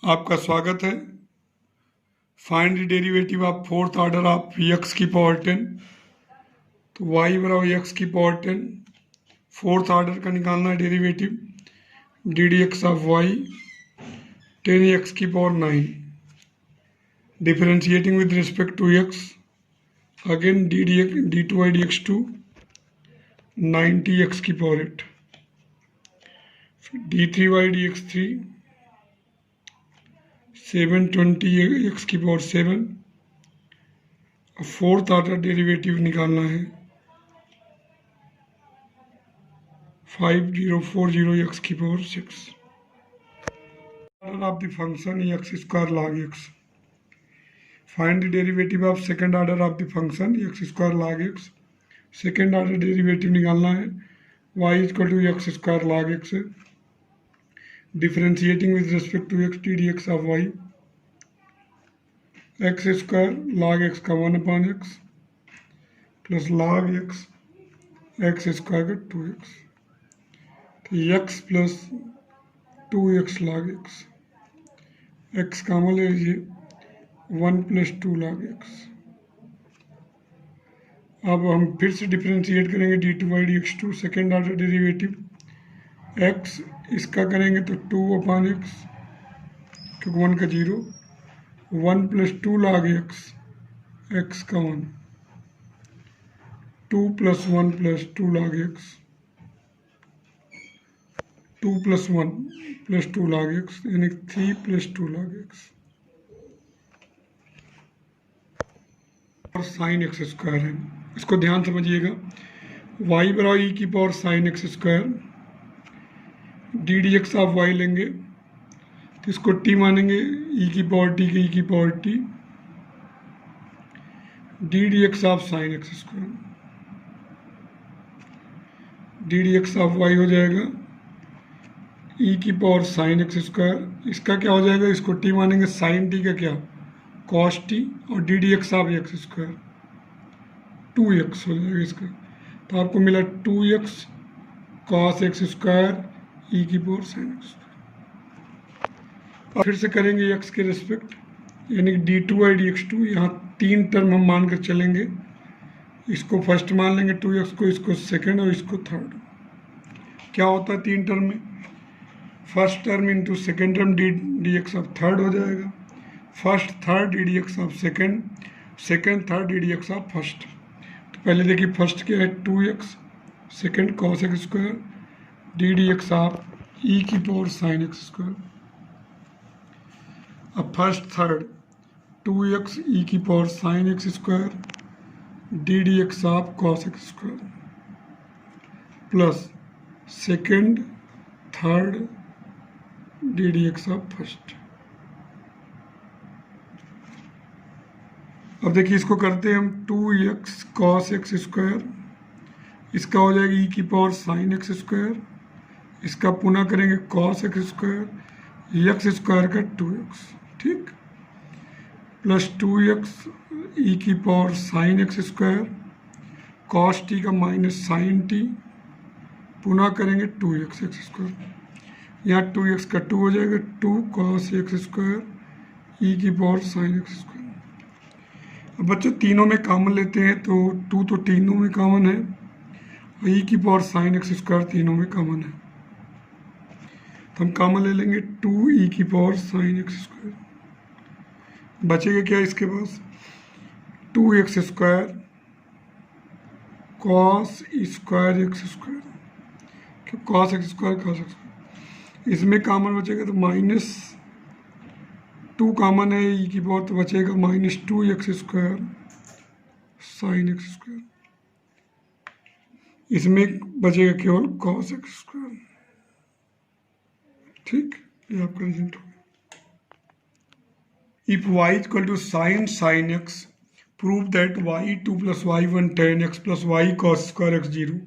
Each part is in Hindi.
आपका स्वागत है। Find the derivative of fourth order of x की पावर 10। तो वाई बराबर एक्स की पावर 10 फोर्थ ऑर्डर का निकालना है derivative. D d x of y 10x की power 9 differentiating with respect to x again d two y d x two 90x की power 8 d three y d x 3 720x की पावर 7। फोर्थ ऑर्डर डेरिवेटिव निकालना है 5040x की power 6। Order of the function x square log x. Find the derivative of second order of the function x square log x. Second order derivative निकालना है y equal to x square log x differentiating with respect to x d d x of y x square log x का 1/x plus log x x square का 2x तो x plus 2x log x का मान ले लीजिए 1 प्लस 2 लॉग एक्स। अब हम फिर से डिफरेंशिएट करेंगे d two y d x two second order derivative x इसका करेंगे तो 2/x क्योंकि 1 का 0 1 प्लस 2 लॉग एक्स का 1 2 plus 1 plus 2 log x 2 plus 1 plus 2 log x यानी 3 प्लस 2 लॉग एक्स और साइन एक्स स्क्वायर है। इसको ध्यान समझिएगा वाई बराबर ई की power sine x square d d x of y लेंगे तो इसको टी मानेंगे ई की पावर टी के ई की power t d d x of sine x square d d x of y हो जाएगा ई की पावर साइन एक्स स्क्वायर। इसका क्या हो जाएगा इसको टी मानेंगे साइन टी का क्या कॉस टी और d d x of x square 2x हो जाएगा इसका। तो आपको मिला 2x कॉस एक्स स्क्वायर ई की पावर साइन एक्स। फिर से करेंगे x के रिस्पेक्ट यानी d two y d x two. यहाँ 3 टर्म हम मान कर चलेंगे। इसको फर्स्ट मान लेंगे 2x को, इसको सेकंड और इसको थर्ड। क्या होता है 3 टर्म में first term into second term d d x of third हो जाएगा। First third d d x of second second third d d x of first. तो पहले देखिए फर्स्ट क्या है 2x second cos x square d d x of e की पावर साइन एक्स स्क्वायर। अब फर्स्ट थर्ड 2x ई की power sine x square d d x of cos x square plus second third d d x of first. अब देखिए इसको करते हैं हम 2x कॉस एक्स स्क्वायर इसका हो जाएगा ई की पावर साइन एक्स स्क्वायर इसका पुनः करेंगे cos x square x square का 2x ठीक प्लस 2x ई की power sine x square cos t का माइनस साइन टी पुनः करेंगे 2x एक्स स्क्वायर। यहाँ 2x का 2 हो जाएगा 2 कॉस एक्स स्क्वायर ई की पावर साइन एक्स स्क्वायर। अब बच्चों तीनों में कॉमन लेते हैं तो 2 तो तीनों में कॉमन है और ई की पावर साइन एक्स स्क्वायर तीनों में कॉमन है तो हम कॉमन ले लेंगे 2 ई की पावर साइन एक्स स्क्वायर। बचेगा क्या इसके पास 2x square cos square x square क्यों cos x square cos x square. इसमें कॉमन बचेगा तो माइनस 2 कॉमन है ई की पावर तो बचेगा minus 2x square sine x square. इसमें बचेगा केवल कॉस एक्स स्क्वायर। ठीक ये आपका रिजल्ट हो गया। If y equal to sine x prove that y2 plus y1 tan x plus y cos square x 0।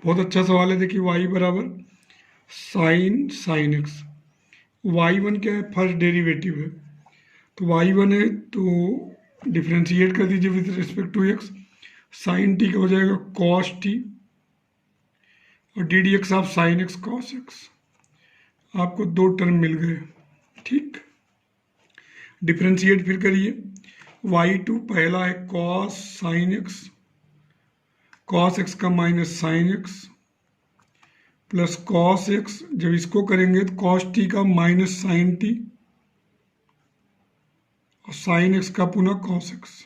बहुत अच्छा सवाल है। देखिए y बराबर साइन एक्स y1 क्या है फर्स्ट डेरिवेटिव है तो y1 है तो डिफरेंशिएट कर दीजिए with respect to x sine t का हो जाएगा कॉस टी और d d x of sine x cos x. आपको 2 टर्म मिल गए ठीक। डिफ्रेंशिएट फिर करिए, y2 पहला है cos sine x, cos x का minus sine x plus cos x, जब इसको करेंगे तो कॉस टी का माइनस साइन टी और साइन एक्स का पुनः कॉस एक्स।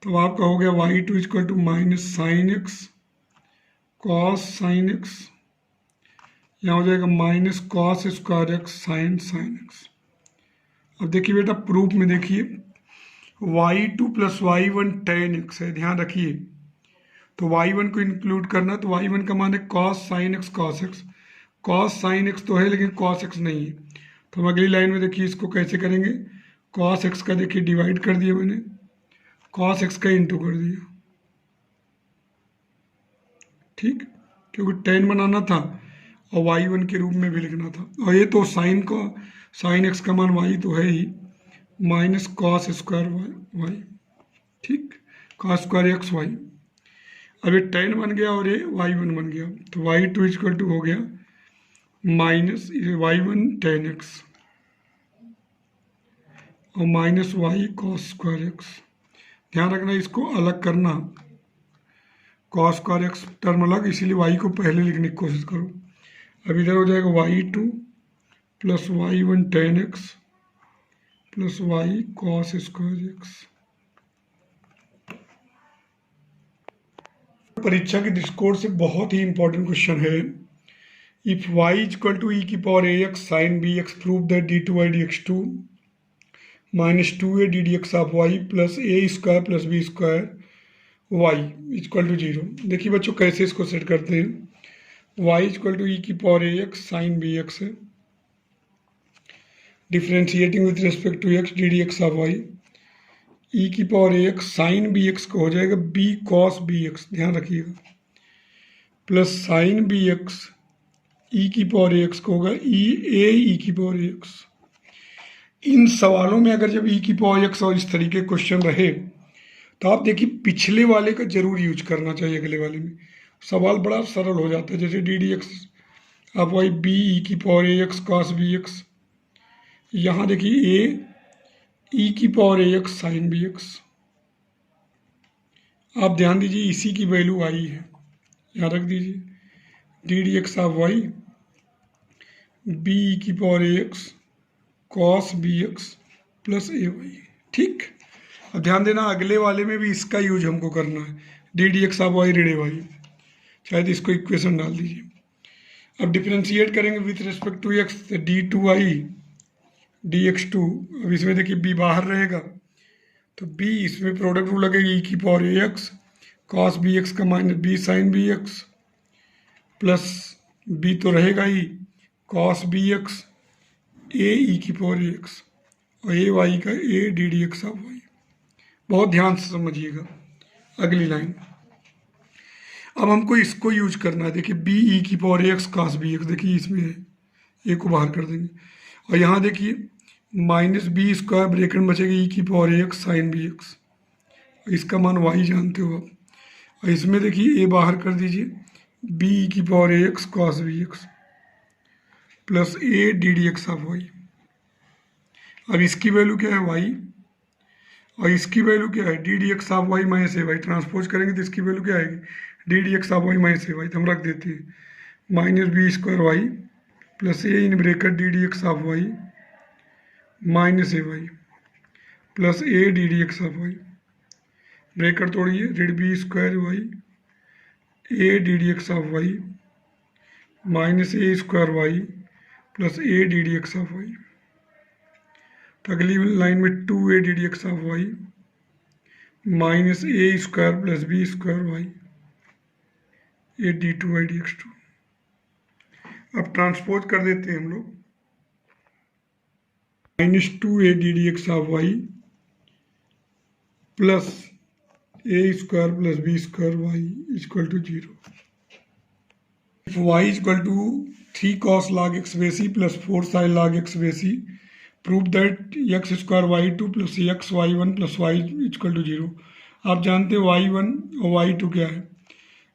तो आपका हो गया y2 equal to minus sine x cos sine x, यहाँ हो जाएगा minus cos square x sine sine x. अब देखिए बेटा प्रूफ में देखिए y2 plus y1 tan x है, ध्यान रखिए। तो y1 को इंक्लूड करना, तो y1 का मान है cos sine x cos x, cos sine x तो है लेकिन कॉस एक्स नहीं है। तो हम अगली लाइन में देखिए इसको कैसे करेंगे, कॉस एक्स का देखिए डिवाइड कर दिया मैंने, कॉस एक्स का इंटू कर दिया, ठीक, क्योंकि टेन बनाना था और y1 के रूप में भी लिखना था। और ये तो साइन का साइन एक्स का मान y तो है ही, माइनस कॉस स्क्वायर वाई, ठीक, कॉस स्क्वायर एक्स वाई। अब ये टेन बन गया और ये y1 बन गया, तो y2 इक्वल टू हो गया माइनस y1 टेन एक्स और minus y cos square x. ध्यान रखना इसको अलग करना, कॉस स्क्वायर एक्स टर्म अलग, इसीलिए y को पहले लिखने की कोशिश करो। अब इधर हो जाएगा y2 plus y1 tan x plus y cos square x. परीक्षा के दृष्टिकोण से बहुत ही इंपॉर्टेंट क्वेश्चन है। If y equal to e की power a x sine b x prove that d two y d x two minus two a d d x of y plus a square plus b square y equal to zero. देखिए बच्चों कैसे इसको सेट करते हैं। y इक्वल टू ई की power a x sine b x है, differentiating with respect to x d d x of y, e की power a x sine b x को हो जाएगा बी कॉस बी एक्स, ध्यान रखिएगा, plus sine b x e की पावर ए एक्स को होगा ई की पावर ए एक्स। इन सवालों में अगर जब ई की पावर एक्स और इस तरीके क्वेश्चन रहे तो आप देखिए पिछले वाले का जरूर यूज करना चाहिए, अगले वाले में सवाल बड़ा सरल हो जाता है। जैसे डी डी एक्स आप वाई बी ई की power a x cos b x, यहाँ देखिए ए ई की power a x sine b x. आप ध्यान दीजिए इसी की वैल्यू आई है, यहाँ रख दीजिए d d x of y b e की power a x cos b x plus a y, ठीक। अब ध्यान देना अगले वाले में भी इसका यूज हमको करना है, d d x of y ऋण वाई, शायद इसको इक्वेशन डाल दीजिए। अब डिफ्रेंशिएट करेंगे with respect to x, d two y d x two. अब इसमें देखिए बी बाहर रहेगा तो बी इसमें प्रोडक्ट रूल लगेगी ई की power a x cos b x का minus b sine b x plus b तो रहेगा ही cos b x a e की पावर ए एक्स और ए वाई का a d d x of y. बहुत ध्यान से समझिएगा अगली लाइन। अब हमको इसको यूज करना है, देखिए बी ई की power a x cos b x, देखिए इसमें है, ए को बाहर कर देंगे और यहाँ देखिए माइनस बी स्क्वायर ब्रैकेट बचेगी ई की power a x sine b x, इसका मान वाई जानते हो आप। और इसमें देखिए ए बाहर कर दीजिए बी ई की power a x cos b x plus a d d x of y. अब इसकी वैल्यू क्या है वाई और इसकी वैल्यू क्या है d d x of y minus a y. Transpose करेंगे तो इसकी वैल्यू क्या आएगी d d x of y minus a y, तो हम रख देते हैं minus b square y plus a in bracket d d x of y minus a y plus a d d x of y, bracket तोड़िए ऋण b square y a d d x of y minus a square y plus a d d x of y. तो अगली लाइन में two a d d x of y minus a square plus b square y a d two y d x two. अब ट्रांसपोज कर देते हैं हम लोग minus two a d d x of y plus a square plus b square y equal to zero. Y equal to 3 cos log x base e plus 4 sin log x बेसी prove that x square y two plus x y one plus y equal to zero. आप जानते हैं वाई वन और वाई टू क्या है,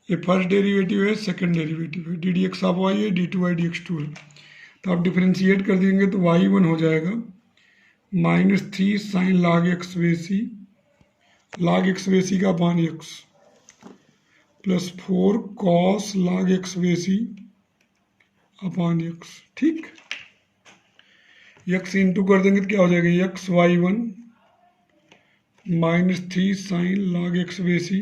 ये फर्स्ट डेरिवेटिव है सेकंड डेरिवेटिव है, d d x of y है d two y d x two है। तो आप डिफ्रेंशिएट कर देंगे तो वाई वन हो जाएगा -3 साइन log x बेसी का upon x plus 4 cos log x base e upon x। ठीक, x इंटू कर देंगे तो क्या हो जाएगा, x y1 -3 sine log x base e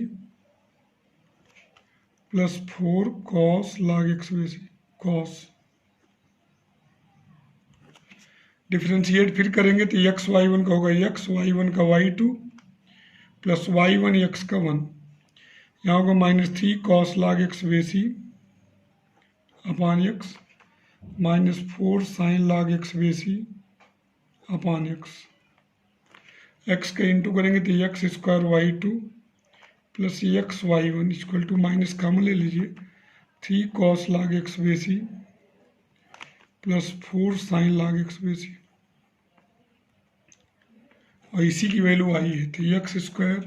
plus 4 cos log x base e cos. Differentiate फिर करेंगे तो x y1 का होगा x y1 का y2 प्लस y1 x का 1, यहाँ होगा -3 cos log x base e upon x -4 sine log x base e upon x का इंटू करेंगे तो x square y2 plus x y1 equal to minus common ले लीजिए 3 cos log x base e plus 4 sine log x बेसी, और इसी की वैल्यू आई है तो x square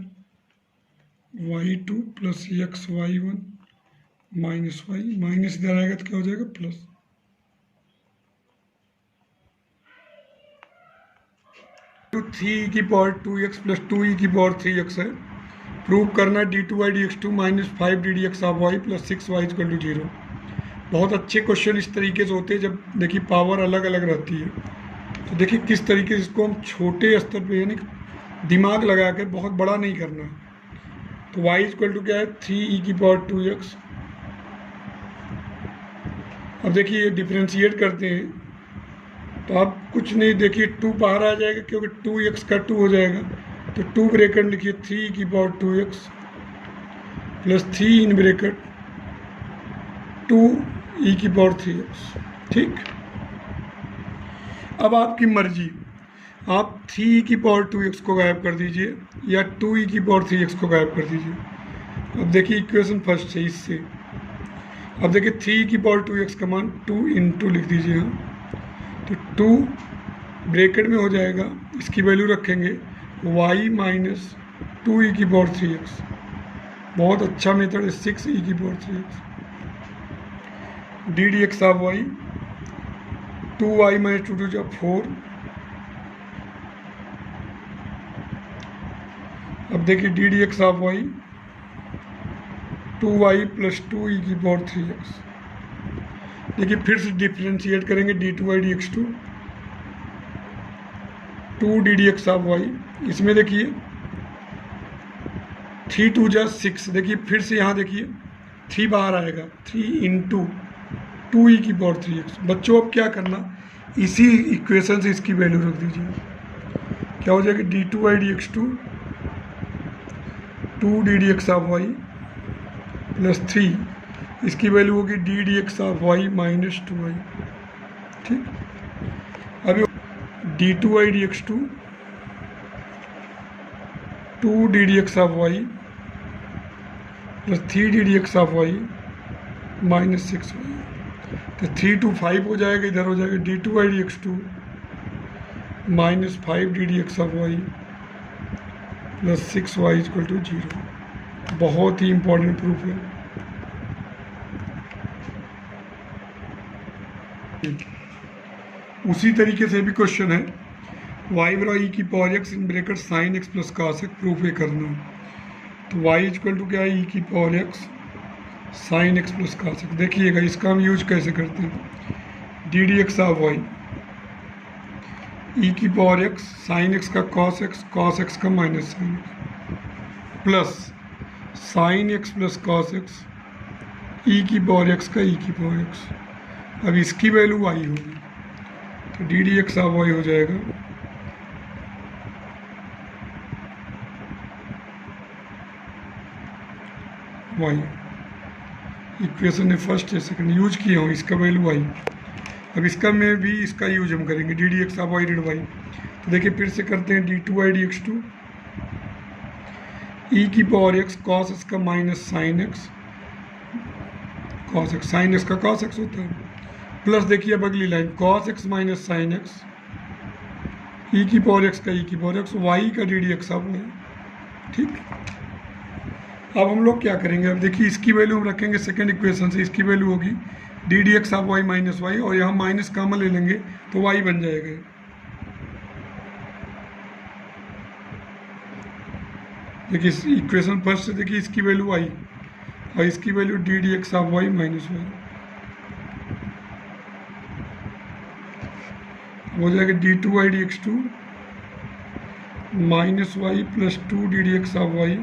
y2 plus x y1 minus y, minus इधर आएगा तो क्या हो जाएगा प्लस। तो 3e की पावर 2x प्लस 2e की पावर 3x है। प्रूव करना d2y dx2 minus 5 ddx of y plus 6y equal to 0। बहुत अच्छे क्वेश्चन इस तरीके से होते हैं जब देखिए पावर अलग अलग रहती है। तो देखिए किस तरीके से इसको हम छोटे स्तर पे यानी दिमाग लगा कर, बहुत बड़ा नहीं करना। तो y इक्वल टू क्या है 3e की पावर 2x। अब देखिए ये डिफ्रेंशिएट करते हैं तो आप कुछ नहीं, देखिए 2 बाहर आ जाएगा क्योंकि 2x का 2 हो जाएगा, तो 2 ब्रैकेट लिखिए 3 की power 2x plus 3 in bracket 2e की पावर 3x। ठीक, अब आपकी मर्जी, आप 3e की पावर 2x को गायब कर दीजिए या 2e की पावर 3x को गायब कर दीजिए। अब देखिए इक्वेशन फर्स्ट है इससे। अब देखिए 3e की पावर 2x का मान 2 इंटू लिख दीजिए हम, तो 2 ब्रैकेट में हो जाएगा, इसकी वैल्यू रखेंगे y माइनस 2e की पावर 3x। बहुत अच्छा मेथड है 6e की power 3x D d x of y 2y minus 2 जो 4। अब देखिए d d x of y 2y plus 2e की पावर 3x। देखिए फिर से डिफ्रेंशिएट करेंगे d2y dx2 2 D d x of y। इसमें देखिए 3 2 जा 6, देखिए फिर से यहाँ देखिए 3 बाहर आएगा, 3 इंटू 2e की पावर 3x। बच्चों अब क्या करना, इसी इक्वेशन से इसकी वैल्यू रख दीजिए, क्या हो जाएगा d2y dx2 2 D d x of y plus 3, इसकी वैल्यू होगी d d x of y minus 2y। ठीक, अभी d2y dx2 2 D d x of y plus 3 D d x of y minus 6y। तो 3 to 5 हो जाएगा, इधर हो जाएगा d2y dx2 minus 5 d d x of y plus 6y equal to 0। बहुत ही इंपॉर्टेंट प्रूफ है। उसी तरीके से भी क्वेश्चन है y बराबर e की power x in bracket sine x plus cos x proof है करना। तो y इक्वल टू क्या है e की power x sine x plus cos x। देखिएगा इसका हम यूज कैसे करते हैं, d d x of y e की पावर x साइन x का cos x का minus sine x plus sine x plus cos x e की पावर x का e की पावर x। अब इसकी वैल्यू y होगी तो d d x of y हो जाएगा y। इक्वेशन ने फर्स्ट या सेकंड यूज किया हूँ, इसका वैल्यू y। अब इसका में भी इसका यूज हम करेंगे d d x of y did y। तो देखिए फिर से करते हैं d2y dx2 e की पावर x cos x का minus sine x cos x, sine x का cos x होता है, प्लस देखिए अब अगली line cos x minus sine x e की पावर x का e की पावर x y का d d x of y। ठीक, अब हम लोग क्या करेंगे, अब देखिए इसकी वैल्यू हम रखेंगे सेकंड इक्वेशन से, इसकी वैल्यू होगी d d x of y minus y, और यहाँ माइनस कॉमन ले लेंगे तो y बन जाएगा। देखिए इस इक्वेशन फर्स्ट से देखिए इसकी वैल्यू आई और इसकी value d d x of y minus y हो जाएगा d two y d x two minus y plus two d d x of y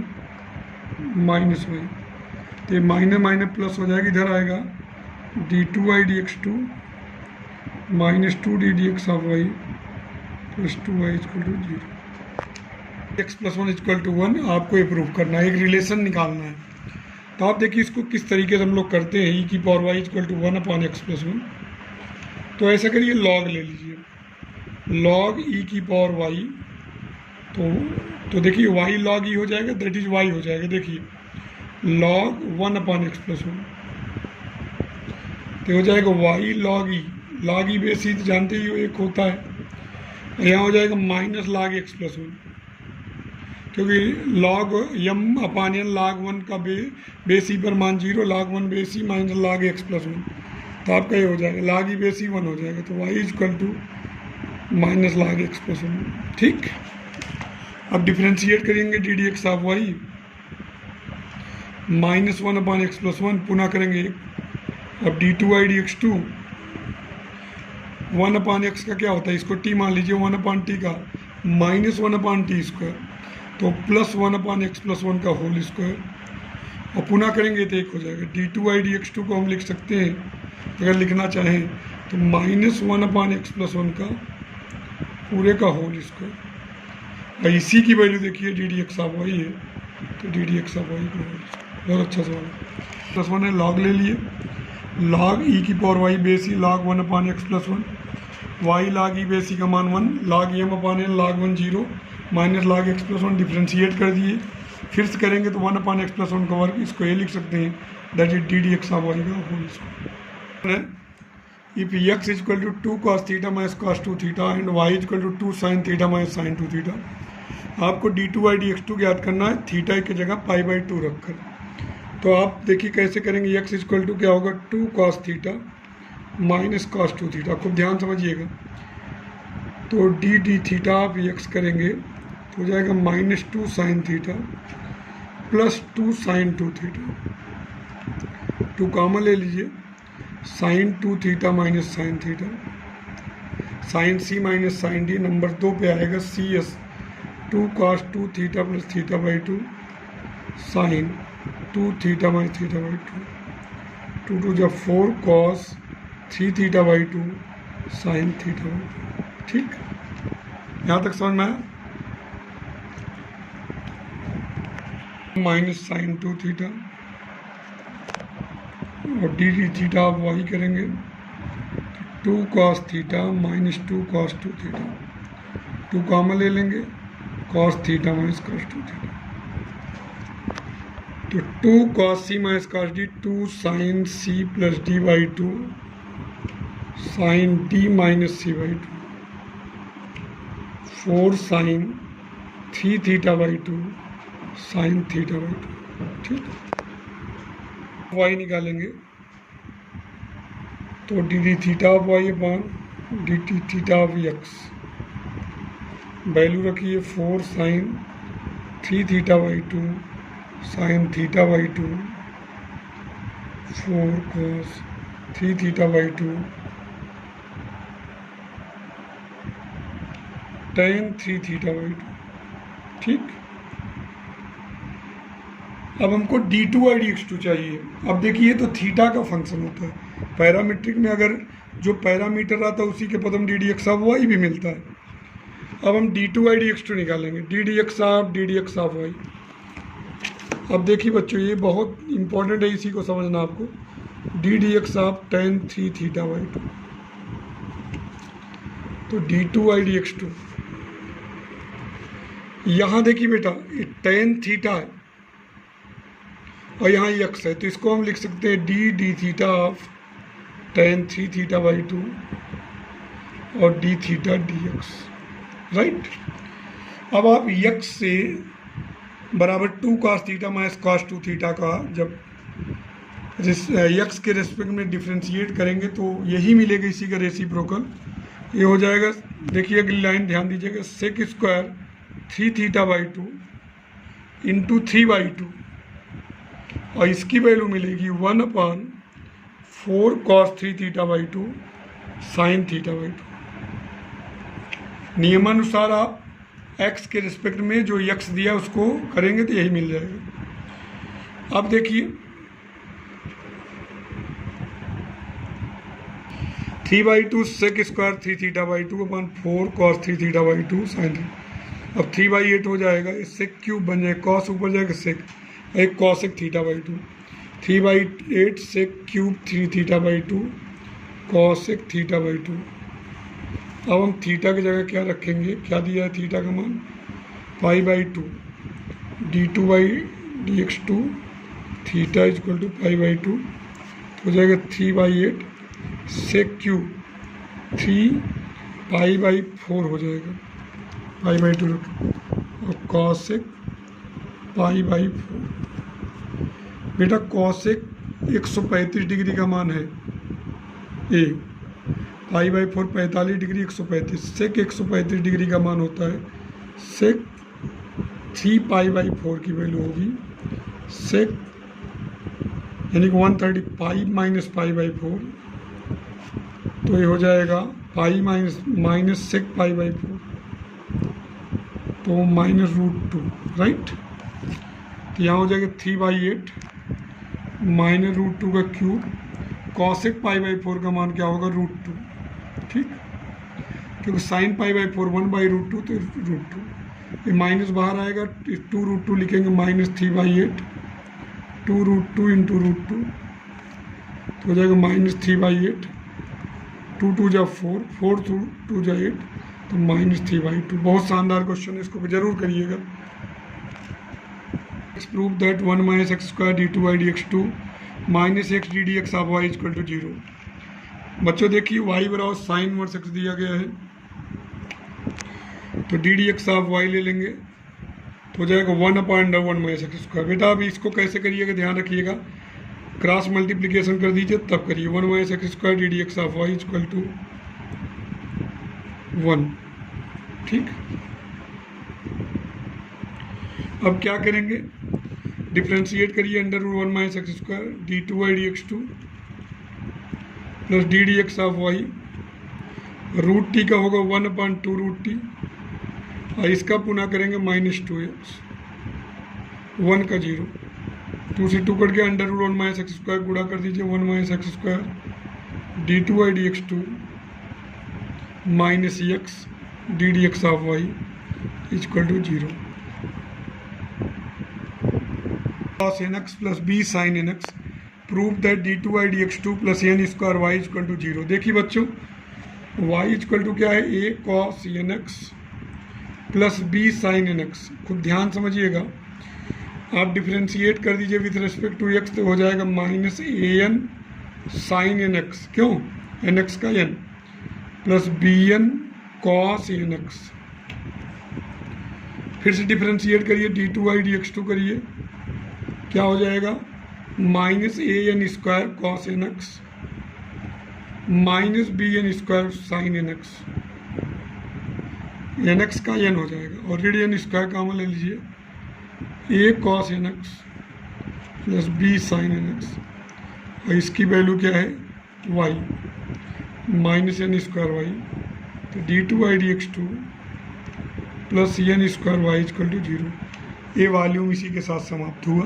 minus y. तो ये माइनस माइनस प्लस हो जाएगा, इधर आएगा d two y d x two minus two d d x of y plus two y equal to zero. X plus one equal to one आपको ये प्रूव करना है, एक रिलेशन निकालना है। तो आप देखिए इसको किस तरीके से हम लोग करते हैं, ई की power y equal to one upon x plus one. तो ऐसा करिए लॉग ले लीजिए, लॉग ई की पावर वाई, तो देखिए वाई लॉग ई हो जाएगा, दैट इज वाई हो जाएगा। देखिए log one upon x plus one तो हो जाएगा वाई लॉग ई बेस ई तो जानते ही हो एक होता है, यहाँ हो जाएगा minus log x plus one, क्योंकि log m upon n log one का बेस ई पर मान zero, log one base e minus log x plus one, तो आपका ये हो जाएगा log e base e one हो जाएगा। तो y equal to minus log x plus one. ठीक, अब डिफ्रेंशिएट करेंगे d d x of y minus one upon x plus one, पुनः करेंगे अब D two y d x two one upon x का क्या होता है, इसको टी मान लीजिए, वन अपॉन टी का minus one upon t square, तो plus one upon x plus one का होल स्क्वायर, और पुनः करेंगे तो एक हो जाएगा d two y d x two को हम लिख सकते हैं अगर लिखना चाहें तो minus one upon x plus one का पूरे का होल स्क्वायर। और इसी की वैल्यू देखिए d d x of y है, तो d d x of y का बहुत अच्छा सवाल है। प्लस वन है, लॉग ले लिए, लॉग ई की power y base e log one upon x plus one, y log e base e का मान one, log m upon n log one zero minus log x plus one, differentiate कर दिए, फिर से करेंगे तो one upon x plus one का वर्ग, इसको ये लिख सकते हैं that is d d x of y का whole square. If x equal to two cos theta minus cos two theta and y equal to two sine theta minus sine two theta, आपको d two y d x two ज्ञात करना है थीटा की जगह पाई बाई टू रखकर। तो आप देखिए कैसे करेंगे, एक्स इक्वल टू क्या होगा two cos theta minus cos two theta, खूब ध्यान समझिएगा। तो डी डी थीटा आप एक्स करेंगे तो हो जाएगा minus two sine theta plus two sine two theta, two common ले लीजिए, sine two theta minus sine theta, sine c minus sine d, number दो पे आएगा c s two cos two theta plus theta by two sine two theta minus theta by two, to to जब four cos three theta by two sine theta by two. ठीक, यहाँ तक समझ में आया। माइनस साइन टू थीटा और डी डी थीटा आप वाई करेंगे two cos theta minus two cos two theta, two common ले लेंगे, cos theta minus cos two theta, तो two cos c minus cos d, two sine c plus d by two sine d minus c by two, four sine three theta by two sine theta by two. ठीक, वाई निकालेंगे तो d d theta of y upon d t theta of x, value रखिए four sine three theta by two sine theta by two, four cos three theta by two tan three theta by two. ठीक, अब हमको d two y d x two चाहिए। अब देखिए तो थीटा का फंक्शन होता है, पैरामीट्रिक में अगर जो पैरामीटर आता है उसी के पद हम d d x of y भी मिलता है। अब हम d two y d x two निकालेंगे, d d x of y. अब देखिए बच्चों ये बहुत इंपॉर्टेंट है, इसी को समझना आपको, d d x of tan three theta by two, तो d two y d x two, यहाँ देखिए बेटा ये टेन थीटा है और यहाँ एक्स है, तो इसको हम लिख सकते हैं d d theta of tan three theta by two और d theta d x, right. अब आप एक्स से बराबर two cos theta minus cos two theta का जब एक्स के रेस्पेक्ट में डिफ्रेंशिएट करेंगे तो यही मिलेगा, इसी का रेसिप्रोकल ये हो जाएगा। देखिए अगली लाइन ध्यान दीजिएगा, sec square three theta by two into 3/2 और इसकी वैल्यू मिलेगी 1/4 cos 3 θ/2 sin θ/2। नियमानुसार आप x के रिस्पेक्ट में जो x दिया उसको करेंगे तो यही मिल जाएगा। अब देखिए 3/2 sec स्क्वायर 3 θ/2 अपन 4 cos 3 θ/2 sin। अब 3/8 हो जाएगा, इससे क्यूब बन जाएगा, कॉस ऊपर जाएगा सेक, एक कॉसेक θ/2 3/8 सेक क्यूब 3 θ/2 कॉसेक θ/2। अब हम थीटा की जगह क्या रखेंगे, क्या दिया है थीटा का मान π/2 d2/dx2 थीटा इक्वल टू π/2 हो जाएगा 3/8 सेक क्यूब 3 π/4 हो जाएगा, π/2 और कॉसेक π/4। बेटा कॉसेक 135 डिग्री का मान है ए, π/4 45 डिग्री 135, सेक 135 डिग्री का मान होता है, सेक 3 π/4 की वैल्यू होगी, सेक यानी कि 130 पाई माइनस π/4 तो ये हो जाएगा पाई माइनस सेक π/4 तो -√2 राइट। तो यहाँ हो जाएगा 3/8 -√2 का क्यूब, कॉसेक π/4 का मान क्या होगा √2, ठीक, क्योंकि साइन π/4 1/√2 तो √2, ये माइनस बाहर आएगा, 2√2 लिखेंगे -3/8 2√2 इंटू √2 तो हो जाएगा -3/8 2 2 जा 4 4 2 जा 8 तो -3/2। बहुत शानदार क्वेश्चन है, इसको जरूर करिएगा। Prove that 1 - x² d2/dx2 - x ddx of y equal to 0। बच्चों देखिए y बराबर साइन इनवर्स x दिया गया है, तो ddx ऑफ y ले लेंगे तो हो जाएगा 1/1 - x²। बेटा अभी इसको कैसे करिएगा ध्यान रखिएगा, क्रॉस मल्टीप्लिकेशन कर दीजिए तब करिए। 1 - x² ddx of y equal to 1, ठीक। अब क्या करेंगे, डिफ्रेंशिएट करिए, under root 1 - x² d2/dx2 plus ddx of y, √t का होगा 1/2√t और इसका पुनः करेंगे -2x 1 का 0, 2 से 2 कट गया, अंडर रूट 1 - x² गुणा कर दीजिए 1 - x² d2/dx2 -x ddx of y equal to 0। cos nx plus b sin nx prove that d2/dx2 plus n square y equal to 0। देखिए बच्चों y इक्वल टू क्या है, a cos nx plus b sin nx। खुद ध्यान समझिएगा, आप डिफ्रेंशिएट कर दीजिए विथ रिस्पेक्ट टू x तो हो जाएगा -an sin nx, क्यों nx का n plus bn cos nx। फिर से डिफ्रेंशिएट करिए, d2/dx2 करिए, क्या हो जाएगा -an² cos nx -bn² sin nx, nx का n हो जाएगा और रेडियन स्क्वायर कॉमन ले लीजिए, a cos nx plus b sin nx और इसकी वैल्यू क्या है y -n² y, तो d2/dx2 plus n² y equal to 0। ये वॉल्यूम इसी के साथ समाप्त हुआ।